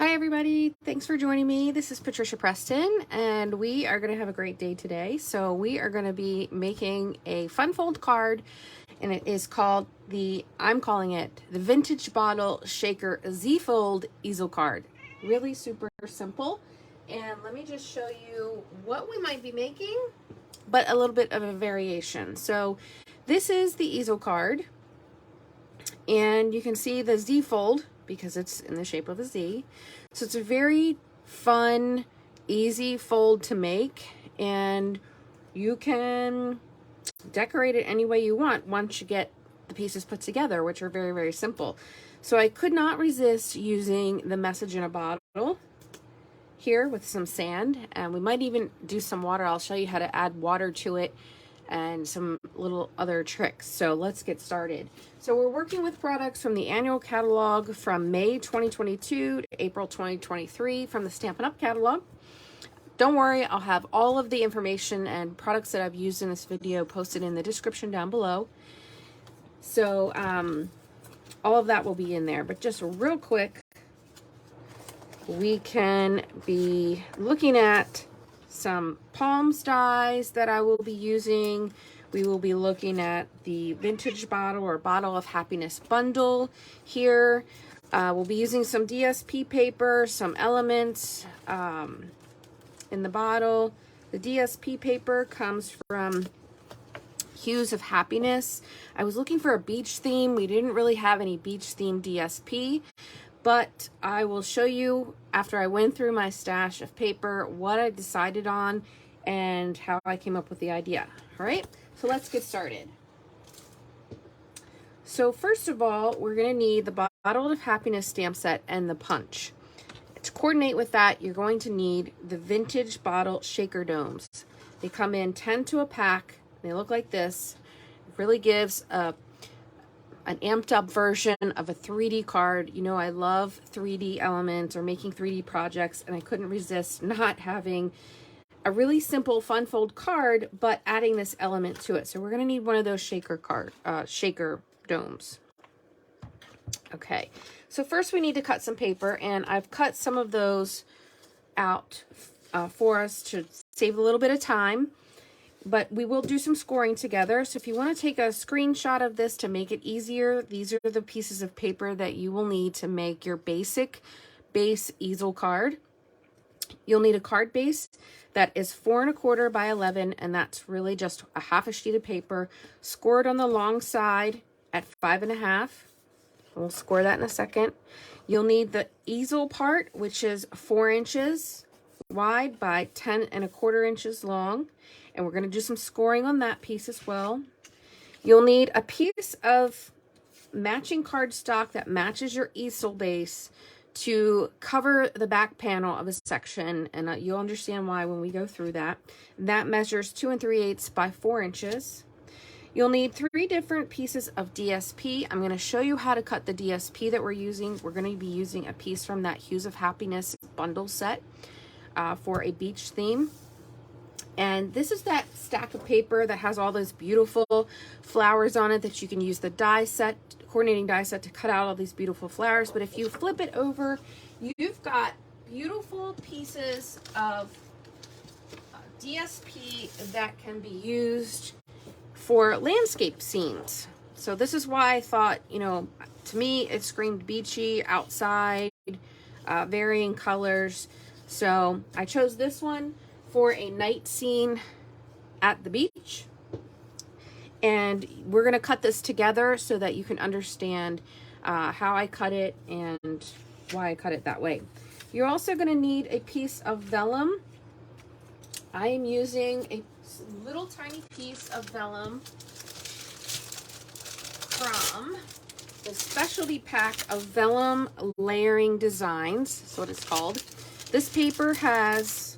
Hi everybody, thanks for joining me. This is Patricia Preston and we are going to have a great day today. So we are going to be making a fun fold card and it is called I'm calling it the Vintage Bottle Shaker Z-fold Easel Card. Really super simple. And let me just show you what we might be making, but a little bit of a variation. So this is the easel card and you can see the Z-fold because it's in the shape of a Z. So it's a very fun, easy fold to make, and you can decorate it any way you want once you get the pieces put together, which are very, very simple. So I could not resist using the message in a bottle here with some sand, and we might even do some water. I'll show you how to add water to it and some little other tricks. So let's get started. So we're working with products from the annual catalog from May 2022 to April 2023 from the Stampin' Up catalog. Don't worry, I'll have all of the information and products that I've used in this video posted in the description down below. So all of that will be in there, but just real quick, we can be looking at some palms dies that I will be using. We will be looking at the vintage bottle or bottle of happiness bundle here. We'll be using some DSP paper, some elements in the bottle. The DSP paper comes from Hues of Happiness. I was looking for a beach theme. We didn't really have any beach themed DSP, but I will show you after I went through my stash of paper what I decided on and how I came up with the idea. All right, so let's get started. So first of all, we're going to need the Bottle of Happiness stamp set and the punch. To coordinate with that, you're going to need the vintage bottle shaker domes. They come in 10 to a pack. They look like this. It really gives an amped up version of a 3D card. You know, I love 3D elements or making 3D projects, and I couldn't resist not having a really simple fun fold card, but adding this element to it. So we're going to need one of those shaker domes. Okay, so first we need to cut some paper, and I've cut some of those out for us to save a little bit of time. But we will do some scoring together. So if you want to take a screenshot of this to make it easier, these are the pieces of paper that you will need to make your basic base easel card. You'll need a card base that is 4 1/4 by 11, and that's really just a half a sheet of paper scored on the long side at 5 1/2. We'll score that in a second. You'll need the easel part, which is 4 inches wide by 10 1/4 inches long. And we're going to do some scoring on that piece as well. You'll need a piece of matching cardstock that matches your easel base to cover the back panel of a section, and you'll understand why when we go through that. That measures 2 3/8 by 4 inches. You'll need 3 different pieces of DSP. I'm going to show you how to cut the DSP that we're using. We're going to be using a piece from that Hues of Happiness bundle set for a beach theme. And this is that stack of paper that has all those beautiful flowers on it that you can use the die set, coordinating die set, to cut out all these beautiful flowers. But if you flip it over, you've got beautiful pieces of DSP that can be used for landscape scenes. So this is why I thought, you know, to me it screamed beachy, outside, varying colors. So I chose this one for a night scene at the beach, and we're going to cut this together so that you can understand how I cut it and why I cut it that way. You're also going to need a piece of vellum. I am using a little tiny piece of vellum from the specialty pack of Vellum layering designs. That's what it's called. This paper has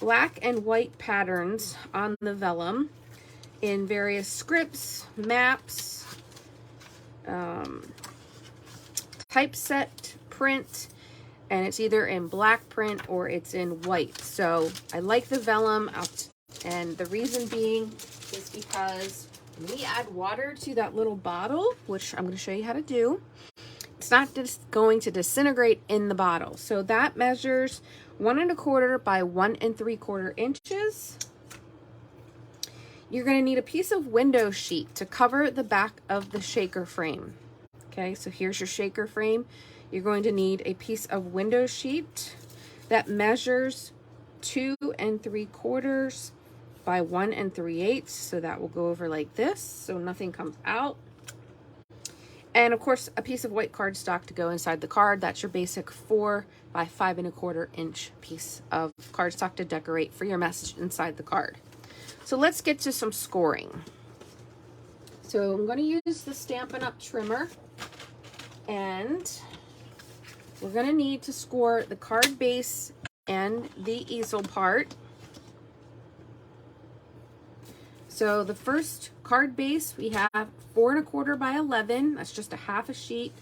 black and white patterns on the vellum in various scripts, maps, typeset print, and it's either in black print or it's in white. So I like the vellum, and the reason being is because when we add water to that little bottle, which I'm going to show you how to do, it's not just going to disintegrate in the bottle. So that measures 1 1/4 by 1 3/4 inches. You're going to need a piece of window sheet to cover the back of the shaker frame. Okay, so here's your shaker frame. You're going to need a piece of window sheet that measures 2 3/4 by 1 3/8. So that will go over like this, so nothing comes out. And of course, a piece of white cardstock to go inside the card. That's your basic 4 by 5 1/4 inch piece of cardstock to decorate for your message inside the card. So let's get to some scoring. So I'm going to use the Stampin' Up trimmer, and we're going to need to score the card base and the easel part. So the first card base, we have 4 1/4 by 11. That's just a half a sheet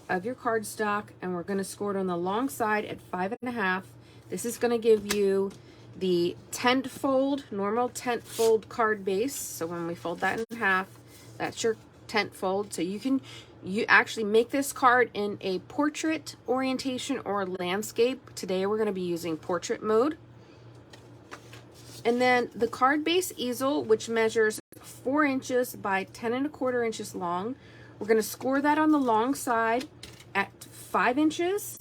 of your cardstock, and we're going to score it on the long side at 5 1/2. This is going to give you the tent fold, normal tent fold card base. So when we fold that in half, that's your tent fold. So you actually make this card in a portrait orientation or landscape. Today we're going to be using portrait mode. And then the card base easel, which measures 4 inches by 10 1/4 inches long. We're going to score that on the long side at 5 inches.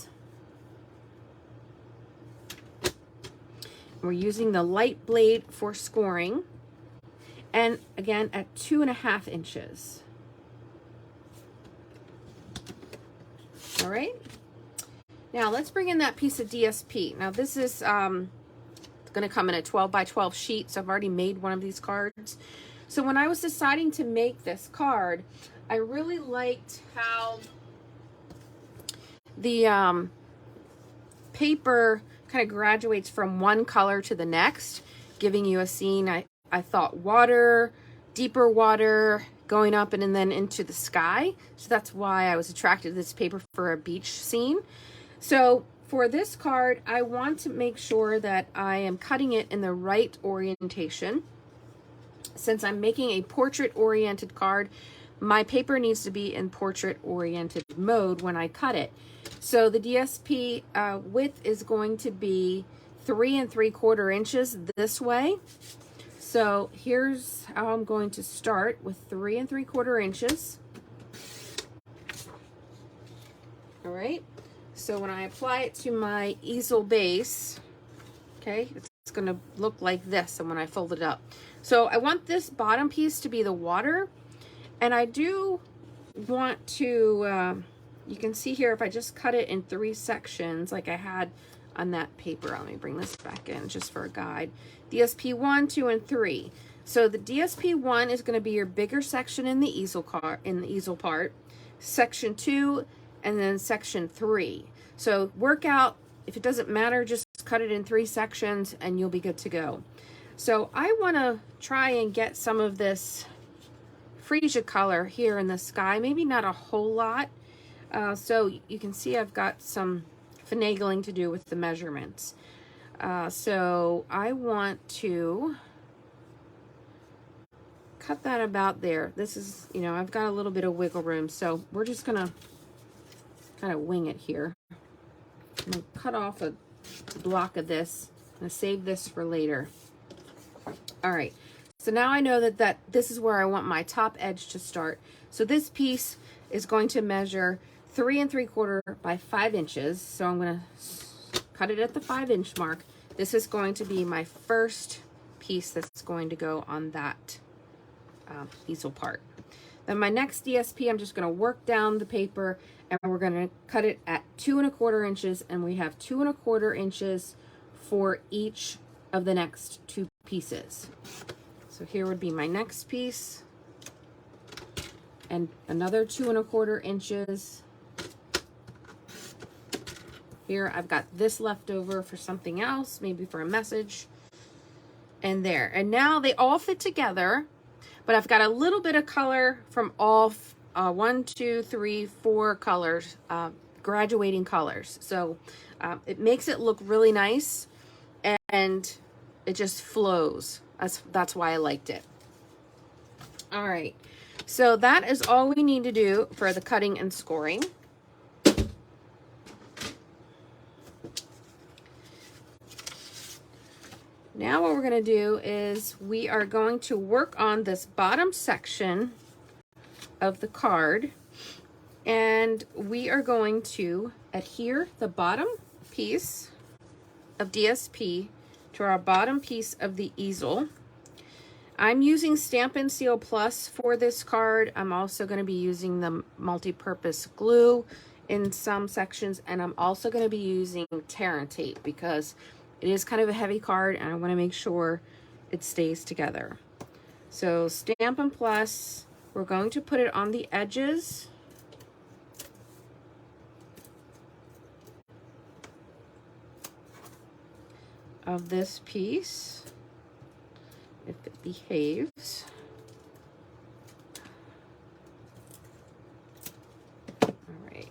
We're using the light blade for scoring. And again, at 2 1/2 inches. All right. Now let's bring in that piece of DSP. Now this is going to come in a 12 by 12 sheet. So I've already made one of these cards. So when I was deciding to make this card, I really liked how the paper kind of graduates from one color to the next, giving you a scene. I thought water, deeper water, going up and then into the sky. So that's why I was attracted to this paper for a beach scene. So for this card, I want to make sure that I am cutting it in the right orientation. Since I'm making a portrait-oriented card, my paper needs to be in portrait-oriented mode when I cut it. So the DSP width is going to be 3 3/4 inches this way. So here's how I'm going to start with 3 3/4 inches. All right. So when I apply it to my easel base, okay, it's going to look like this. And when I fold it up, so I want this bottom piece to be the water, and I do want to. You can see here if I just cut it in 3 sections like I had on that paper. Let me bring this back in just for a guide. DSP 1, 2, and 3. So the DSP 1 is going to be your bigger section in the easel part. Section 2 and then section 3. So work out, if it doesn't matter, just cut it in 3 sections and you'll be good to go. So I want to try and get some of this freesia color here in the sky, maybe not a whole lot. So you can see I've got some finagling to do with the measurements. So I want to cut that about there. This is, I've got a little bit of wiggle room, so we're just gonna kind of wing it here. I'm gonna cut off a block of this and save this for later. All right, so now I know that this is where I want my top edge to start. So this piece is going to measure 3 3/4 by 5 inches. So I'm going to cut it at the 5 inch mark. This is going to be my first piece that's going to go on that easel part. Then my next DSP, I'm just going to work down the paper and we're going to cut it at 2 1/4 inches, and we have 2 1/4 inches for each of the next 2 pieces. So here would be my next piece and another 2 1/4 inches. Here I've got this left over for something else, maybe for a message. And there. And now they all fit together, but I've got a little bit of color from all 1, 2, 3, 4 colors, graduating colors. So it makes it look really nice and it just flows. That's why I liked it. All right. So that is all we need to do for the cutting and scoring. Now what we're going to do is we are going to work on this bottom section of the card, and we are going to adhere the bottom piece of DSP to our bottom piece of the easel. I'm using Stampin' Seal Plus for this card. I'm also going to be using the multi-purpose glue in some sections, and I'm also going to be using Tear and Tape because it is kind of a heavy card and I want to make sure it stays together. So Stampin' Plus, we're going to put it on the edges. Of this piece, if it behaves. All right,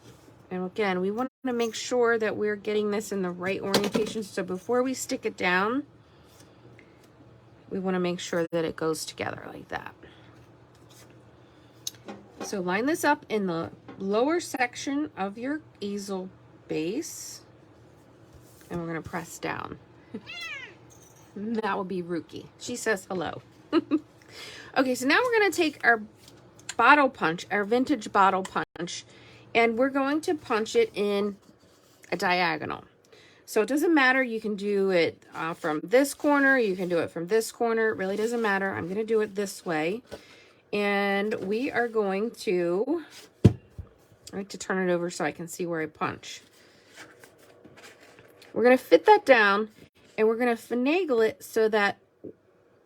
and again, we want to make sure that we're getting this in the right orientation, so before we stick it down, we want to make sure that it goes together like that. So line this up in the lower section of your easel base, and we're going to press down. That will be Ruki. She says hello. Okay, so now we're going to take our bottle punch, our vintage bottle punch, and we're going to punch it in a diagonal. So it doesn't matter. You can do it from this corner. You can do it from this corner. It really doesn't matter. I'm going to do it this way. And we are going to, I like to turn it over so I can see where I punch. We're going to fit that down. And we're going to finagle it so that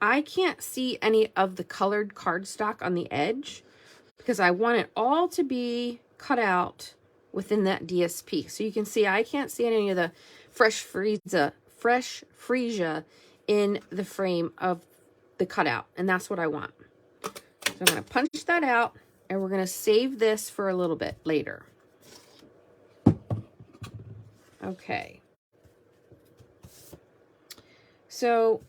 I can't see any of the colored cardstock on the edge, because I want it all to be cut out within that DSP. So you can see I can't see any of the fresh freesia in the frame of the cutout, and that's what I want. So I'm going to punch that out, and we're going to save this for a little bit later. Okay. So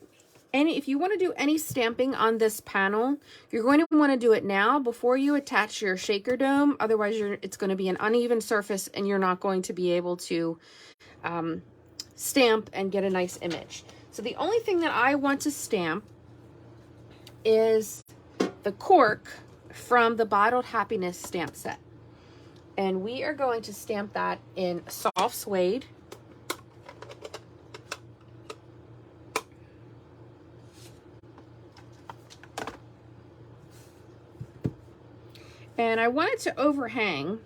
if you want to do any stamping on this panel, you're going to want to do it now before you attach your shaker dome. Otherwise, it's going to be an uneven surface and you're not going to be able to stamp and get a nice image. So the only thing that I want to stamp is the cork from the Bottled Happiness stamp set. And we are going to stamp that in soft suede. And I want it to overhang.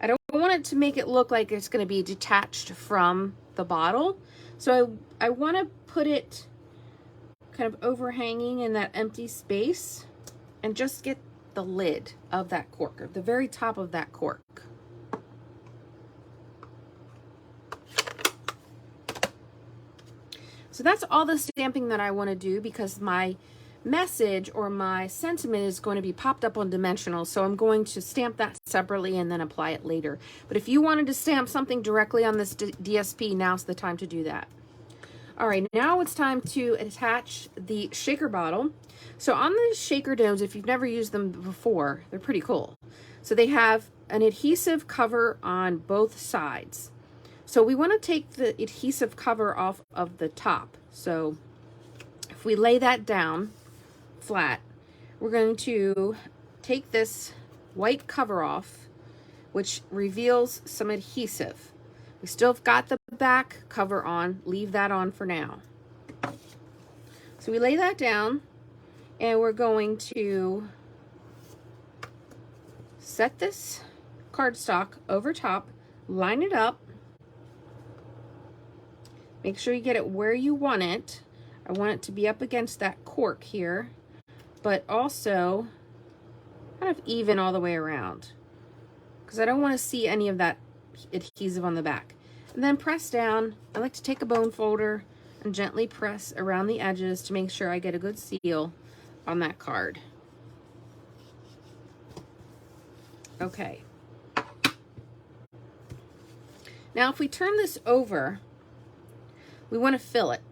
I don't want it to make it look like it's going to be detached from the bottle. So I want to put it kind of overhanging in that empty space and just get the lid of that cork, or the very top of that cork. So that's all the stamping that I want to do, because my message or my sentiment is going to be popped up on dimensional, so I'm going to stamp that separately and then apply it later. But if you wanted to stamp something directly on this DSP, now's the time to do that. All right, now it's time to attach the shaker bottle. So on the shaker domes, if you've never used them before, they're pretty cool. So they have an adhesive cover on both sides. So we want to take the adhesive cover off of the top. So if we lay that down flat, we're going to take this white cover off, which reveals some adhesive. We still have got the back cover on, leave that on for now. So we lay that down, and we're going to set this cardstock over top, line it up, make sure you get it where you want it. I want it to be up against that cork here, but also kind of even all the way around, because I don't want to see any of that adhesive on the back. And then press down. I like to take a bone folder and gently press around the edges to make sure I get a good seal on that card. Okay. Now if we turn this over, we want to fill it.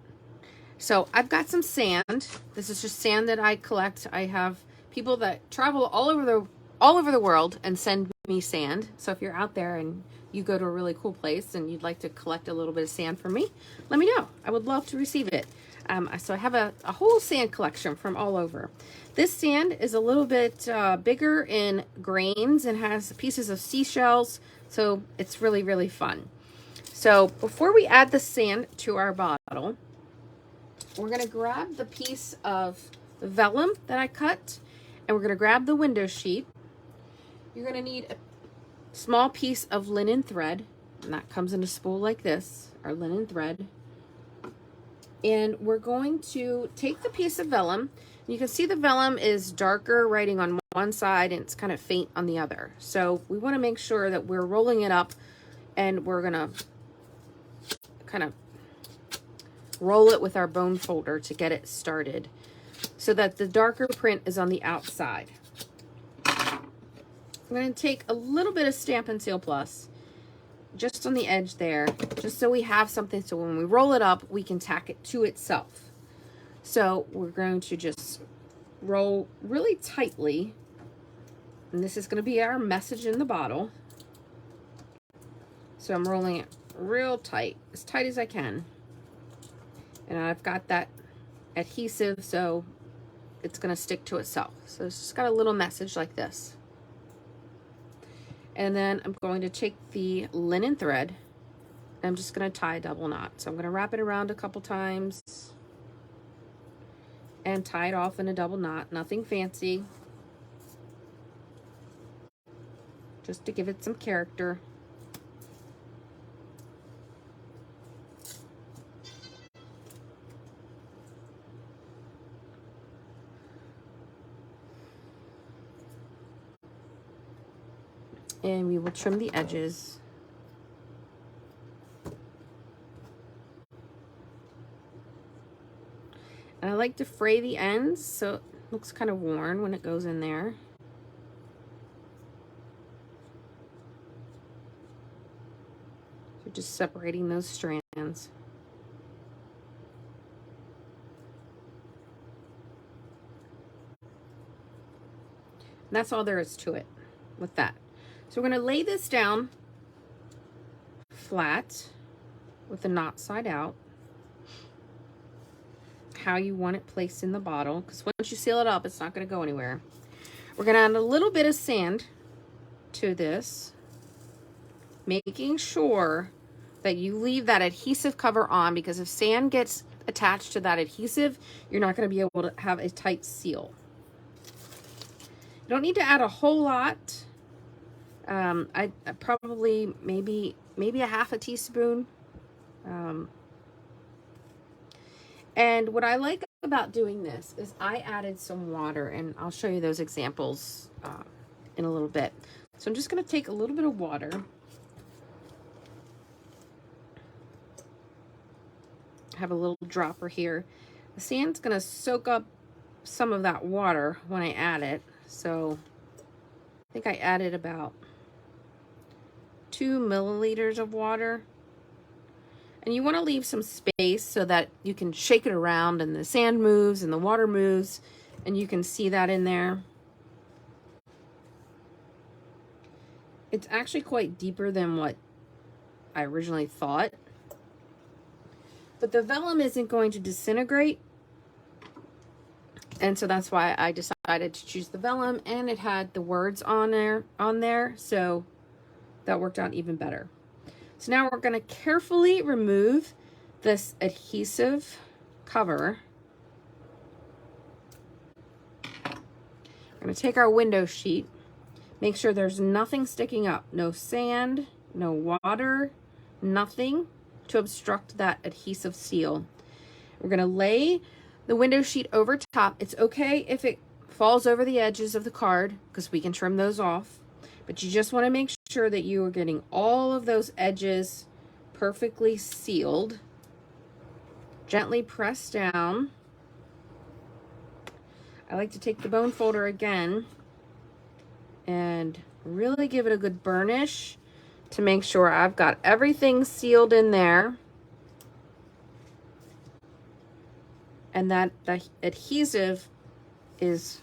So I've got some sand. This is just sand that I collect. I have people that travel all over the world and send me sand. So if you're out there and you go to a really cool place and you'd like to collect a little bit of sand for me, let me know. I would love to receive it. So I have a whole sand collection from all over. This sand is a little bit bigger in grains and has pieces of seashells, so it's really, really fun. So before we add the sand to our bottle, we're going to grab the piece of vellum that I cut, and we're going to grab the window sheet. You're going to need a small piece of linen thread, and that comes in a spool like this, our linen thread. And we're going to take the piece of vellum. You can see the vellum is darker writing on one side and it's kind of faint on the other. So we want to make sure that we're rolling it up, and we're going to kind of roll it with our bone folder to get it started so that the darker print is on the outside. I'm going to take a little bit of Stampin' Seal Plus just on the edge there, just so we have something so when we roll it up, we can tack it to itself. So we're going to just roll really tightly, and this is going to be our message in the bottle. So I'm rolling it real tight as I can. And I've got that adhesive, so it's going to stick to itself. So it's just got a little message like this. And then I'm going to take the linen thread, and I'm just going to tie a double knot. So I'm going to wrap it around a couple times and tie it off in a double knot. Nothing fancy, just to give it some character. And we will trim the edges. And I like to fray the ends so it looks kind of worn when it goes in there. So just separating those strands. And that's all there is to it with that. So we're going to lay this down flat with the knot side out, how you want it placed in the bottle, because once you seal it up, it's not going to go anywhere. We're going to add a little bit of sand to this, making sure that you leave that adhesive cover on, because if sand gets attached to that adhesive, you're not going to be able to have a tight seal. You don't need to add a whole lot. I probably maybe a half a teaspoon. And what I like about doing this is I added some water, and I'll show you those examples in a little bit. So I'm just going to take a little bit of water. I have a little dropper here. The sand's going to soak up some of that water when I add it. So I think I added about 2 milliliters of water. And you want to leave some space so that you can shake it around and the sand moves and the water moves, and you can see that in there. It's actually quite deeper than what I originally thought. But the vellum isn't going to disintegrate. And so that's why I decided to choose the vellum, and it had the words on there, so that worked out even better. So now we're going to carefully remove this adhesive cover. We're going to take our window sheet, make sure there's nothing sticking up, no sand, no water, nothing to obstruct that adhesive seal. We're going to lay the window sheet over top. It's okay if it falls over the edges of the card, because we can trim those off. But you just want to make sure that you are getting all of those edges perfectly sealed. Gently press down. I like to take the bone folder again and really give it a good burnish to make sure I've got everything sealed in there. And that the adhesive is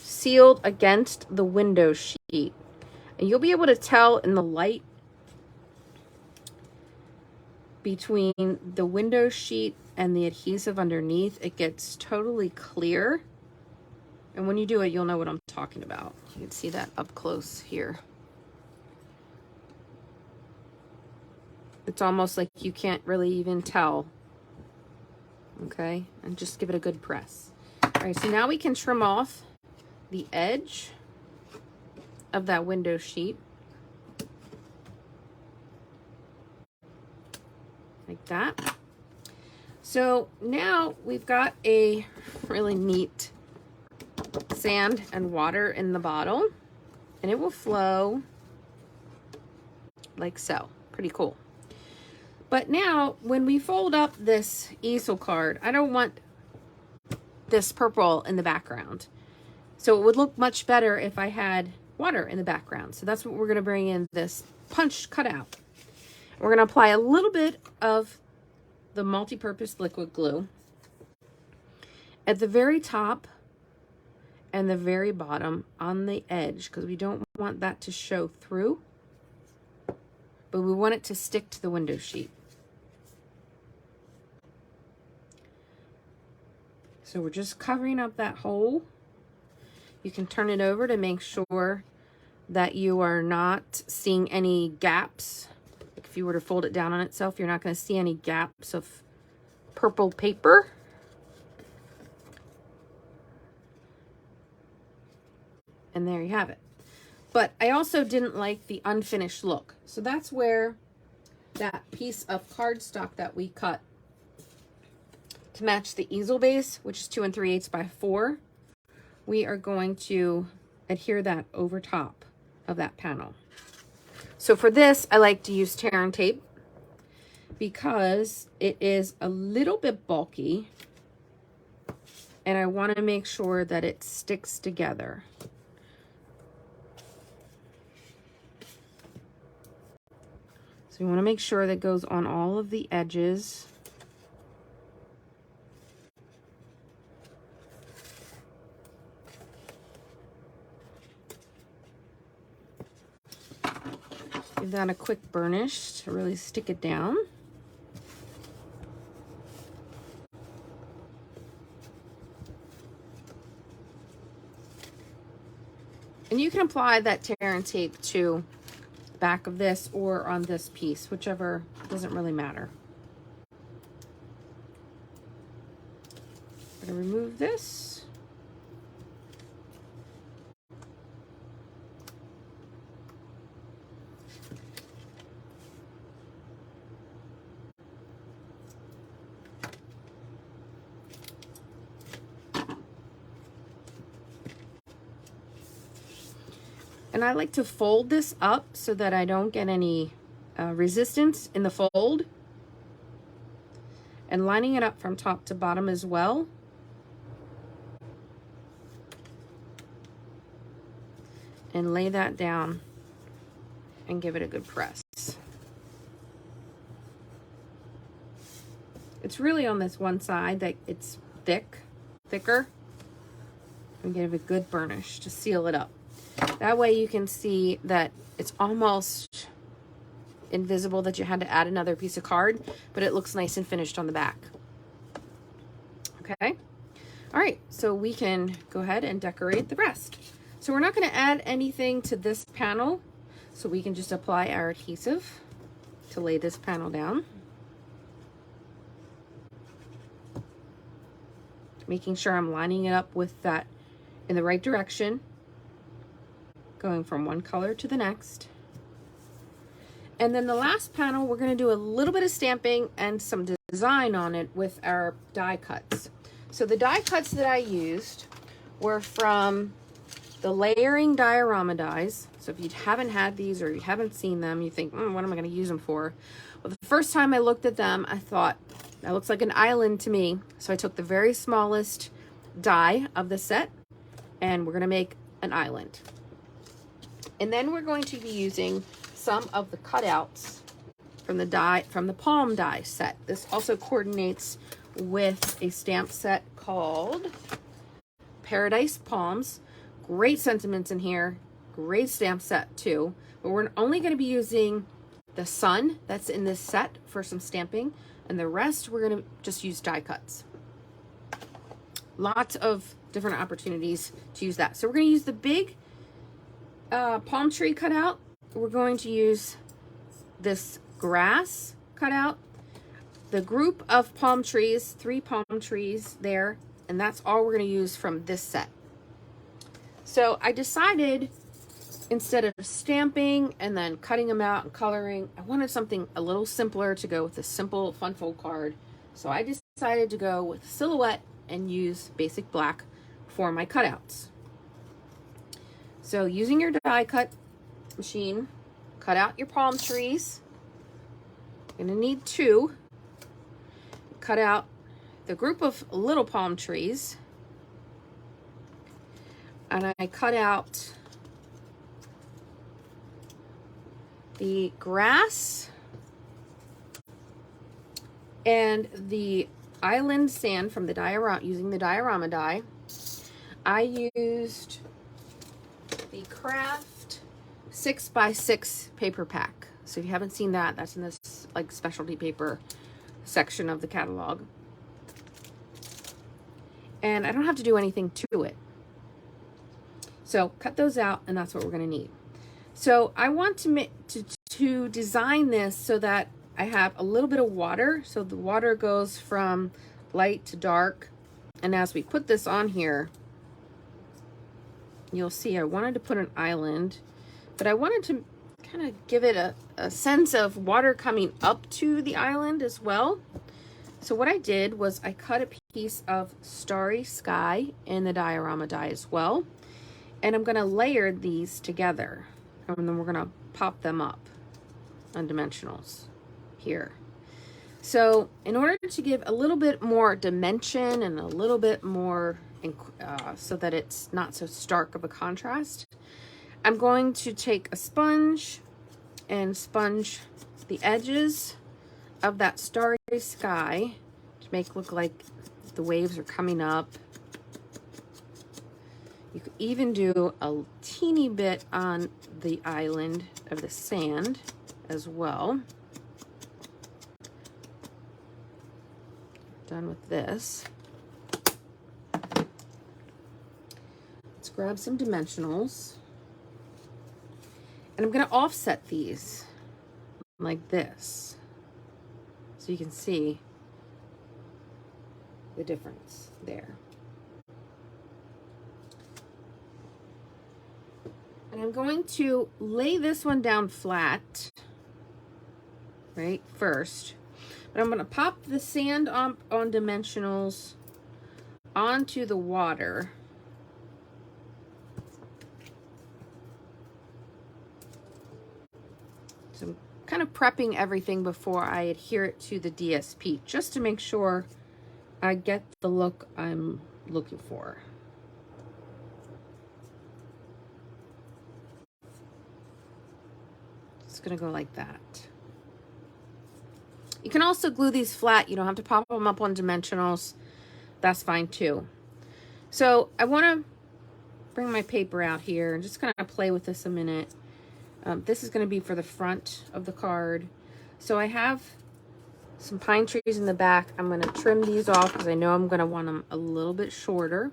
sealed against the window sheet. And you'll be able to tell in the light between the window sheet and the adhesive underneath, it gets totally clear. And when you do it, you'll know what I'm talking about. You can see that up close here. It's almost like you can't really even tell. Okay, and just give it a good press. All right, so now we can trim off the edge of that window sheet. Like that. So now we've got a really neat sand and water in the bottle, and it will flow like so. Pretty cool. But now when we fold up this easel card, I don't want this purple in the background. So it would look much better if I had water in the background. So that's what we're going to bring in this punched cutout. We're going to apply a little bit of the multi-purpose liquid glue at the very top and the very bottom on the edge, because we don't want that to show through, but we want it to stick to the window sheet. So we're just covering up that hole. You can turn it over to make sure that you are not seeing any gaps. If you were to fold it down on itself, you're not going to see any gaps of purple paper. And there you have it. But I also didn't like the unfinished look. So that's where that piece of cardstock that we cut to match the easel base, which is 2 3/8 by 4, we are going to adhere that over top of that panel. So for this, I like to use tear and tape because it is a little bit bulky and I want to make sure that it sticks together. So you want to make sure that goes on all of the edges. Give that a quick burnish to really stick it down. And you can apply that tear and tape to the back of this or on this piece, whichever, doesn't really matter. I'm going to remove this. And I like to fold this up so that I don't get any resistance in the fold. And lining it up from top to bottom as well. And lay that down and give it a good press. It's really on this one side that it's thicker. And give it a good burnish to seal it up. That way you can see that it's almost invisible that you had to add another piece of card, but it looks nice and finished on the back. Okay. All right, so we can go ahead and decorate the rest. So we're not going to add anything to this panel, so we can just apply our adhesive to lay this panel down. Making sure I'm lining it up with that in the right direction. Going from one color to the next. And then the last panel, we're going to do a little bit of stamping and some design on it with our die cuts. So the die cuts that I used were from the layering diorama dies. So if you haven't had these or you haven't seen them, you think, what am I going to use them for? Well, the first time I looked at them, I thought, that looks like an island to me. So I took the very smallest die of the set and we're going to make an island. And then we're going to be using some of the cutouts from the palm die set. This also coordinates with a stamp set called Paradise Palms. Great sentiments in here. Great stamp set too. But we're only going to be using the sun that's in this set for some stamping, and the rest we're going to just use die cuts. Lots of different opportunities to use that. So we're going to use the big palm tree cutout. We're going to use this grass cutout, the group of palm trees, 3 palm trees there, and that's all we're going to use from this set. So I decided, instead of stamping and then cutting them out and coloring, I wanted something a little simpler to go with a simple fun fold card. So I decided to go with silhouette and use basic black for my cutouts. So using your die cut machine, cut out your palm trees. You're gonna need 2. Cut out the group of little palm trees. And I cut out the grass and the island sand from the diorama, using the diorama die. I used the Craft 6x6 paper pack. So if you haven't seen that, that's in this like specialty paper section of the catalog. And I don't have to do anything to it. So cut those out, and that's what we're going to need. So I want to design this so that I have a little bit of water. So the water goes from light to dark. And as we put this on here, you'll see I wanted to put an island, but I wanted to kind of give it a sense of water coming up to the island as well. So what I did was I cut a piece of starry sky in the diorama die as well. And I'm going to layer these together. And then we're going to pop them up on dimensionals here. So in order to give a little bit more dimension and a little bit more, so that it's not so stark of a contrast, I'm going to take a sponge and sponge the edges of that starry sky to make it look like the waves are coming up. You could even do a teeny bit on the island of the sand as well. Done with this. Let's grab some dimensionals. And I'm going to offset these like this, so you can see the difference there. And I'm going to lay this one down flat, right, first. But I'm going to pop the sand on dimensionals onto the water. So I'm kind of prepping everything before I adhere it to the DSP, just to make sure I get the look I'm looking for. It's going to go like that. You can also glue these flat. You don't have to pop them up on dimensionals. That's fine too. So I want to bring my paper out here and just kind of play with this a minute. This is going to be for the front of the card. So I have some pine trees in the back. I'm going to trim these off because I know I'm going to want them a little bit shorter.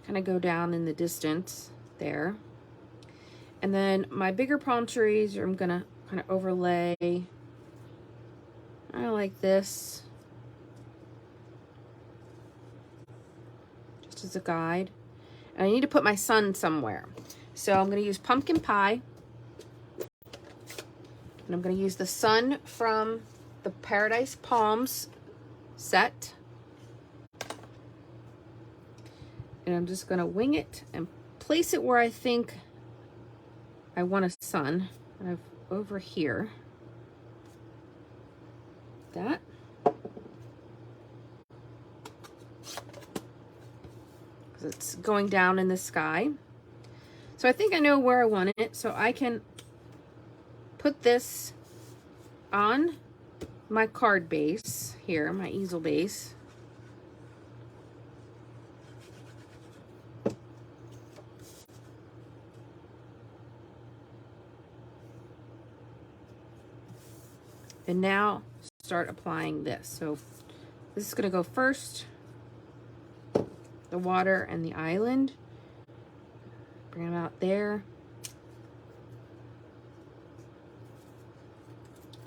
Kind of go down in the distance there. And then my bigger palm trees, I'm going to kind of overlay. I like this, just as a guide. And I need to put my sun somewhere. So I'm going to use pumpkin pie. And I'm going to use the sun from the Paradise Palms set. And I'm just going to wing it and place it where I think I want a sun. And I've over here. That. Because it's going down in the sky. So I think I know where I want it. So I can put this on my card base here, my easel base. And now start applying this. So this is going to go first, the water and the island. Bring them out there.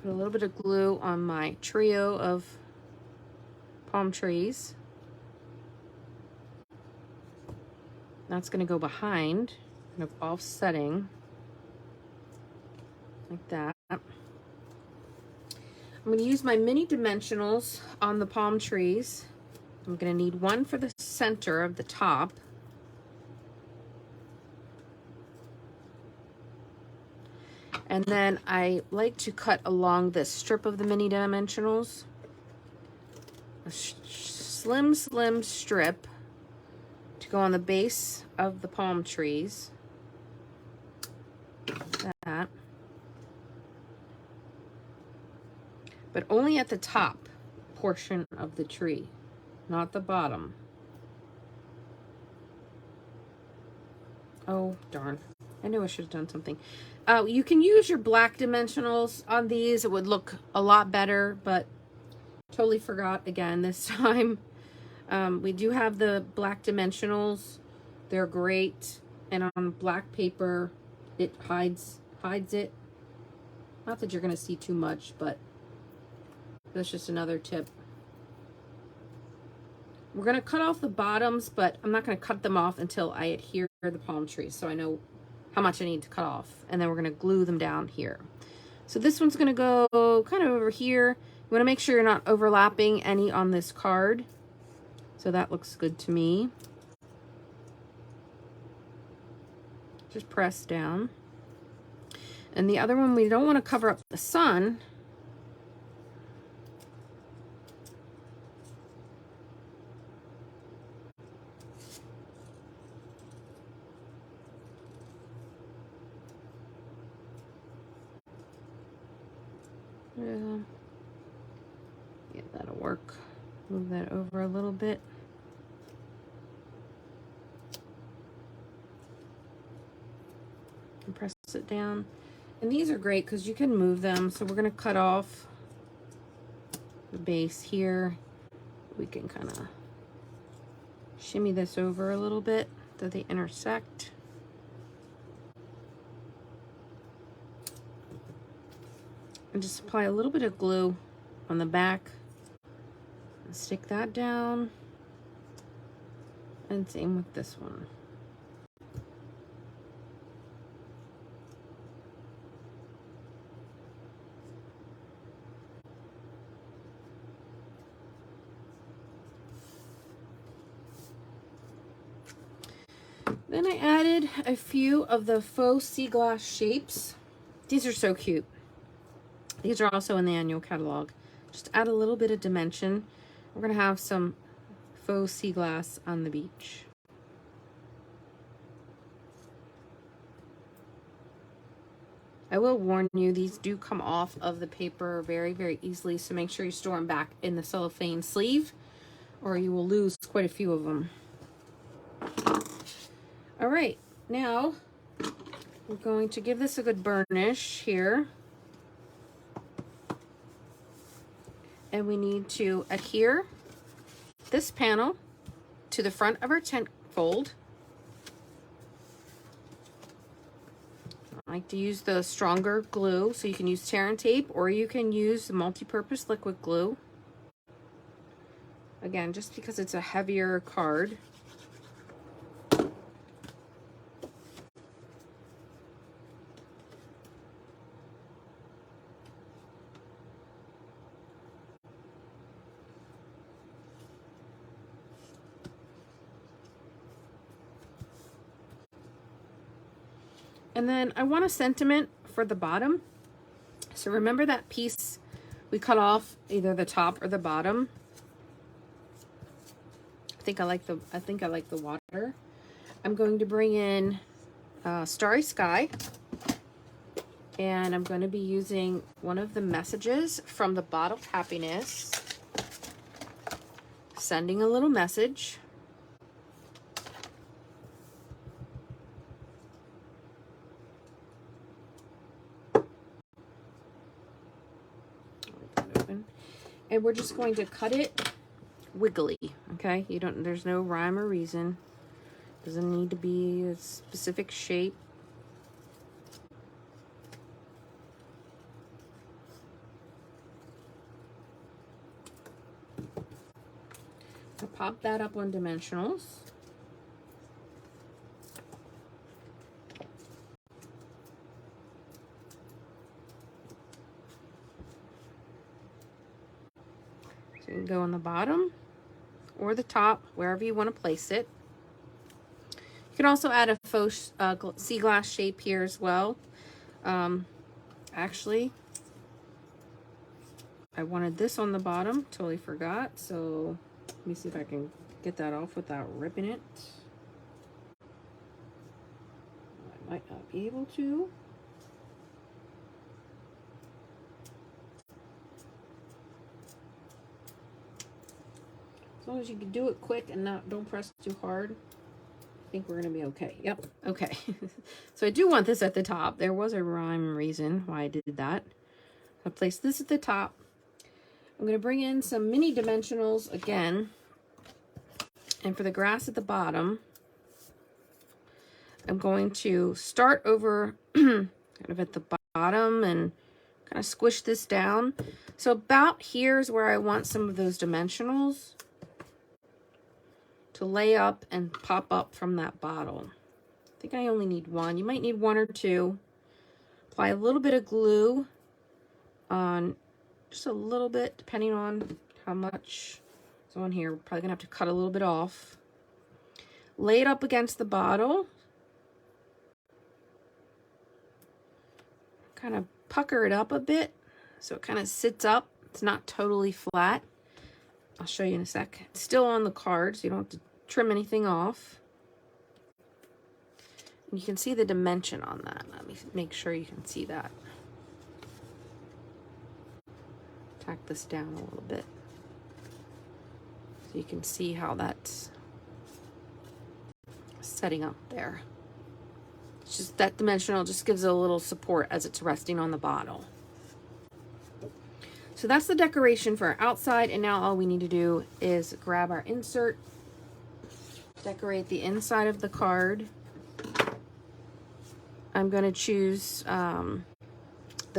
Put a little bit of glue on my trio of palm trees. That's going to go behind, kind of offsetting, like that. I'm going to use my mini dimensionals on the palm trees. I'm going to need one for the center of the top. And then I like to cut along this strip of the mini dimensionals. A slim strip to go on the base of the palm trees. That. But only at the top portion of the tree, not the bottom. Oh, darn. I knew I should have done something. You can use your black dimensionals on these. It would look a lot better, but totally forgot again this time. We do have the black dimensionals. They're great. And on black paper, it hides it. Not that you're going to see too much, but that's just another tip. We're going to cut off the bottoms, but I'm not going to cut them off until I adhere the palm trees, so I know how much I need to cut off. And then we're going to glue them down here. So this one's going to go kind of over here. You want to make sure you're not overlapping any on this card. So that looks good to me. Just press down. And the other one, we don't want to cover up the sun. Yeah, that'll work. Move that over a little bit. And press it down. And these are great because you can move them. So we're going to cut off the base here. We can kind of shimmy this over a little bit so they intersect. And just apply a little bit of glue on the back. And stick that down. And same with this one. Then I added a few of the faux sea glass shapes. These are so cute. These are also in the annual catalog. Just add a little bit of dimension. We're going to have some faux sea glass on the beach. I will warn you, these do come off of the paper very, very easily, so make sure you store them back in the cellophane sleeve or you will lose quite a few of them. All right, now we're going to give this a good burnish here. And we need to adhere this panel to the front of our tent fold. I like to use the stronger glue, so you can use tear and tape or you can use the multi-purpose liquid glue. Again, just because it's a heavier card. And then I want a sentiment for the bottom. So remember that piece we cut off, either the top or the bottom. I think I like the water. I'm going to bring in Starry Sky. And I'm going to be using one of the messages from the Bottled Happiness. Sending a little message. open. And we're just going to cut it wiggly, okay? There's no rhyme or reason. Doesn't need to be a specific shape. I'll pop that up on dimensionals. So you can go on the bottom or the top, wherever you want to place it. You can also add a faux sea glass shape here as well. Actually, I wanted this on the bottom, totally forgot. So let me see if I can get that off without ripping it. I might not be able to. As long as you can do it quick and don't press too hard, I think we're gonna be okay. Yep, okay. So I do want this at the top. There was a rhyme and reason why I did that. I'll place this at the top. I'm gonna bring in some mini dimensionals again. And for the grass at the bottom, I'm going to start over kind of at the bottom and kind of squish this down. So about here is where I want some of those dimensionals to lay up and pop up from that bottle. I think I only need one. You might need one or two. Apply a little bit of glue on, just a little bit, depending on how much is on here. We're probably gonna have to cut a little bit off. Lay it up against the bottle. Kind of pucker it up a bit so it kind of sits up. It's not totally flat. I'll show you in a sec. It's still on the card, so you don't have to trim anything off. And you can see the dimension on that. Let me make sure you can see that. Tack this down a little bit so you can see how that's setting up there. It's just that dimensional just gives it a little support as it's resting on the bottle. So that's the decoration for our outside, and now all we need to do is grab our insert, decorate the inside of the card. I'm going to choose the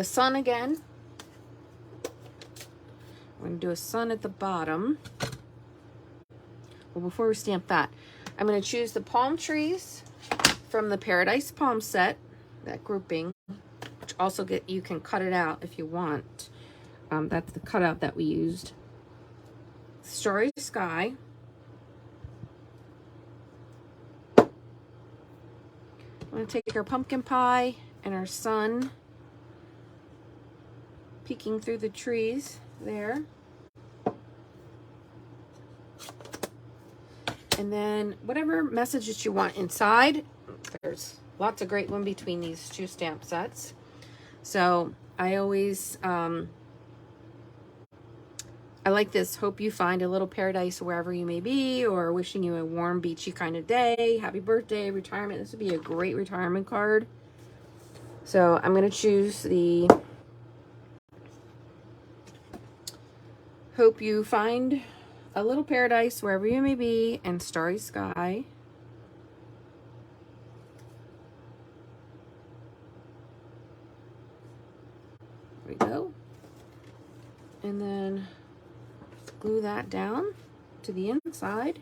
sun again. We're going to do a sun at the bottom. Well, before we stamp that, I'm going to choose the palm trees from the Paradise Palm set, that grouping, which also you can cut it out if you want. That's the cutout that we used. Starry Sky. I'm going to take our pumpkin pie and our sun peeking through the trees there. And then whatever message that you want inside, there's lots of great one between these two stamp sets. So I always, I like this, hope you find a little paradise wherever you may be, or wishing you a warm, beachy kind of day, happy birthday, retirement. This would be a great retirement card. So I'm going to choose the hope you find a little paradise wherever you may be, and starry sky. There we go. And then glue that down to the inside.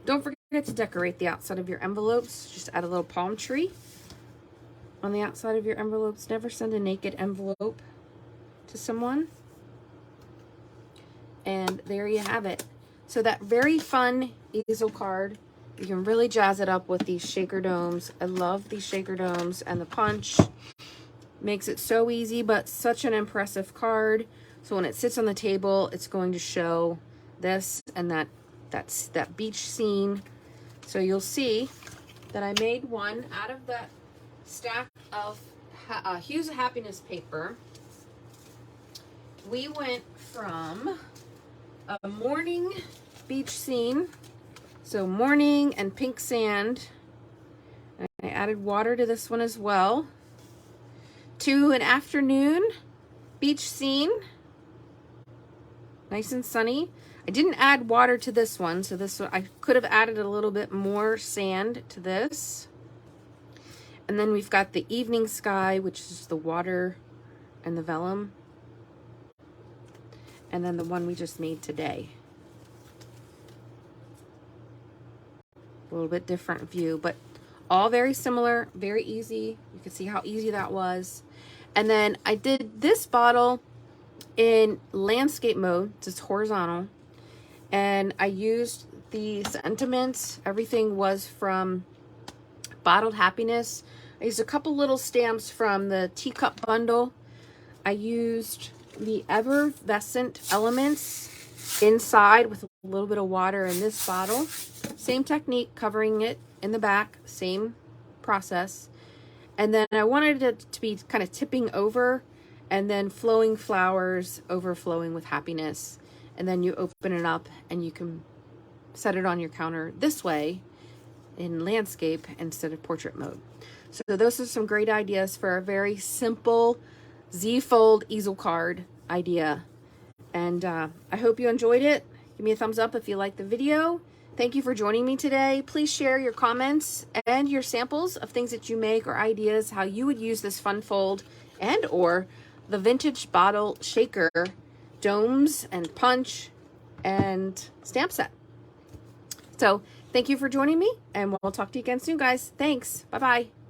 Don't forget to decorate the outside of your envelopes. Just add a little palm tree on the outside of your envelopes. Never send a naked envelope to someone. And there you have it. So that very fun easel card, you can really jazz it up with these shaker domes. I love these shaker domes, and the punch makes it so easy, but such an impressive card. So when it sits on the table, it's going to show this and that beach scene. So you'll see that I made one out of that stack of Hues of Happiness paper. We went from a morning beach scene, so morning and pink sand. I I added water to this one as well. To an afternoon beach scene. Nice and sunny. I didn't add water to this one, so this one I could have added a little bit more sand to this. And then we've got the evening sky, which is the water and the vellum. And then the one we just made today. A little bit different view, but all very similar, very easy. You can see how easy that was. And then I did this bottle in landscape mode, just horizontal. And I used the sentiments. Everything was from Bottled Happiness. I used a couple little stamps from the teacup bundle. I used the effervescent elements inside with a little bit of water in this bottle. Same technique, covering it in the back, same process. And then I wanted it to be kind of tipping over and then flowing flowers overflowing with happiness. And then you open it up and you can set it on your counter this way in landscape instead of portrait mode. So those are some great ideas for a very simple Z-fold easel card idea. And I hope you enjoyed it. Give me a thumbs up if you liked the video. Thank you for joining me today. Please share your comments and your samples of things that you make or ideas how you would use this fun fold and or the vintage bottle shaker, domes and punch and stamp set. So thank you for joining me, and we'll talk to you again soon, guys. Thanks. Bye-bye.